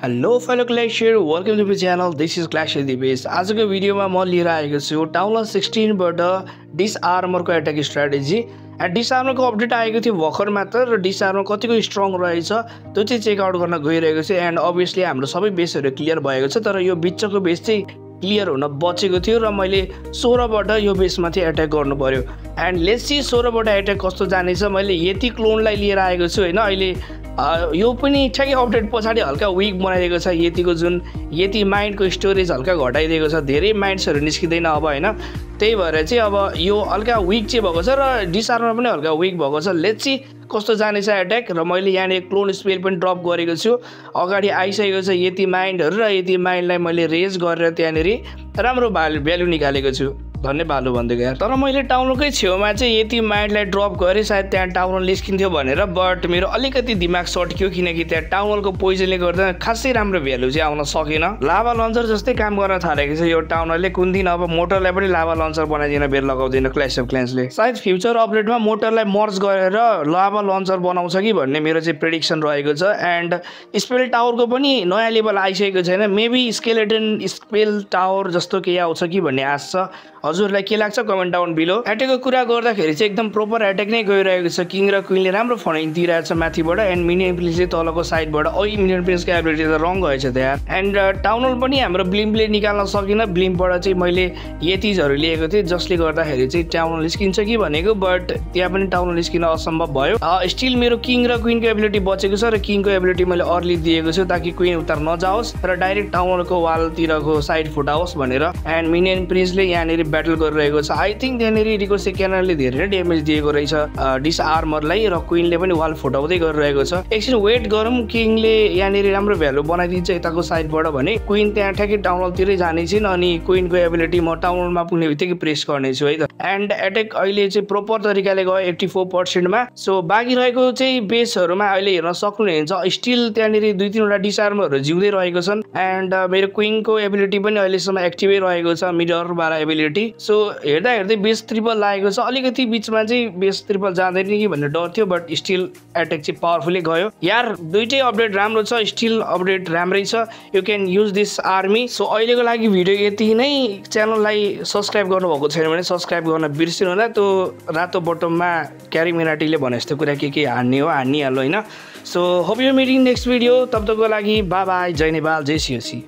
Hello fellow glacier welcome to my channel this is Glacier Dipesh. आजको भिडियोमा म लिएर आएको छु टाउन हल 16 बाट डिसआर्मरको एट्याक स्ट्र्याटेजी एन्ड डिसआर्मरको अपडेट आएको थियो भर्खर मात्र र डिसआर्मर कतिको स्ट्रङ रहेछ त्यो चाहिँ चेकआउट गर्न गइरहेको छु। एन्ड अभियसली हाम्रो सबै बेसहरू क्लियर भएको छ, तर यो बिचको बेस चाहिँ क्लियर हुन बचेको थियो र मैले 16 बाट यो बेसमाथि एट्याक गर्नु पर्यो। एन्ड लेट्स सी 16 बाट एट्याक कस्तो जानेछ। मैले यति क्लोनलाई लिएर आएको छु हैन। अहिले यो पनि ठ्याक्कै अपडेट पछाडि हल्का विक बनाइदिएको छ। यतिको जुन यति माइन्डको स्टोरेज हल्का घटाइदिएको छ, धेरै माइन्ड्सहरू निस्किँदैन अब हैन। त्यही भएर चाहिँ अब यो हल्का विक चाहिँ भएको छ र डिसआर्मर पनि हल्का विक भएको छ। लेट्स सी कस्तो जानेछ एट्याक। र मैले यहाँनिर क्लोन स्पेल पनि ड्रप गरेको छु, अगाडि आइसकेको छ यति माइन्डहरू र यति माइन्डलाई मैले रेज गरेर त्यहाँनिर राम्रो भ्यालु निकालेको छु। धन्य भालु भनिदिएको यार। तर मैले टाउनकै छेउमा चाहिँ यति माइन्डलाई ड्रप गरेँ, सायद त्यहाँ टाउनल निस्किन्थ्यो भनेर, बट मेरो अलिकति दिमाग सट्क्यो किनकि त्यहाँ टाउनलको पोइजनले गर्दा खासै राम्रो भ्यालु चाहिँ आउन सकेन। लाभा लन्चर जस्तै काम गर्न थालेको छ यो टाउनलले। कुन दिन अब मोटरलाई पनि लाभा लन्चर बनाइदिन बेर लगाउँदैन क्ल्यास अफ क्ल्यान्सले। सायद फ्युचर अपडेटमा मोटरलाई मर्ज गरेर लाभा लन्चर बनाउँछ कि भन्ने मेरो चाहिँ प्रेडिक्सन रहेको छ। एन्ड स्पेल टावरको पनि नयाँ लेभल आइसकेको छैन, मेबी स्केलेटन स्पेल टावर जस्तो केही आउँछ कि भन्ने आश छ। हजुरलाई के लाग्छ कमेन्ट डाउन बिलो। एट्याकको कुरा गर्दाखेरि चाहिँ एकदम प्रोपर एट्याक नै गइरहेको छ। किङ र क्विनले राम्रो फन्डिङ दिइरहेको छ माथिबाट एन्ड मिनियन प्रिन्स चाहिँ तलको साइडबाट। मिनियन प्रिन्सको एबिलिटी त रङ गएछ त्यहाँ। एन्ड टाउनल पनि हाम्रो ब्लिम्पले निकाल्न सकिन। ब्लिम्पबाट चाहिँ मैले यतिजहरू लिएको थिएँ जसले गर्दाखेरि चाहिँ टाउनल निस्किन्छ कि भनेको, बट त्यहाँ पनि टाउनल निस्किन असम्भव भयो। स्टिल मेरो किङ र क्विनको एबिलिटी बचेको छ र किङको एबिलिटी मैले अर्ली दिएको छु ताकि क्विन उता नजाओस् र डाइरेक्ट टाउनलको वालतिरको साइड फुटाओस् भनेर। एन्ड मिनियन प्रिन्सले यहाँनिर ब्याटल गरिरहेको छ। आई थिङ्क त्यहाँनिर रिको सेकेन्डरले धेरै नै ड्यामेज दिएको रहेछ डिसआर्मरलाई र क्विनले पनि वाल फुटाउँदै गरिरहेको छ। एकछिन वेट गरौँ, किङले यहाँनिर राम्रो भ्यालु बनाइदिन्छ यताको साइडबाट भने क्विन त्यहाँ ठ्याक्कै टाउनलतिरै जानेछिन् अनि क्विनको एबिलिटी म टाउनलमा पुग्ने बित्तिकै प्रेस गर्नेछु है त। एन्ड एट्याक अहिले चाहिँ प्रोपर तरिकाले गयो 84% मा। सो बाँकी रहेको चाहिँ बेसहरूमा अहिले हेर्न सक्नुहुन्छ स्टिल त्यहाँनिर 2-3वटा डिसआर्मरहरू जिउँदै रहेको छन्। एन्ड मेरो क्विनको एबिलिटी पनि अहिलेसम्म एक्टिभै रहेको छ, मिररवाला एबिलिटी। सो हेर्दा हेर्दै बेस ट्रिपल लागेको छ। अलिकति बिचमा चाहिँ बेस ट्रिपल जाँदैन कि भन्ने डर थियो, बट स्टिल एट्याक चाहिँ पावरफुली गयो यार। दुइटै अपडेट राम्रो छ, स्टिल अपडेट राम्रै छ। You can use this army. So अहिलेको लागि भिडियो यति नै। च्यानललाई सब्सक्राइब गर्नुभएको छैन भने सब्सक्राइब गर्न बिर्सिनु होला। त्यो रातो बटनमा क्यारी मिनाटीले भने जस्तो कुरा के हान्ने हो हानिहाल्नु होइन। So hope you meeting next video. तब तकको लागि बाई बाई, जय नेपाल, जय सिओसी।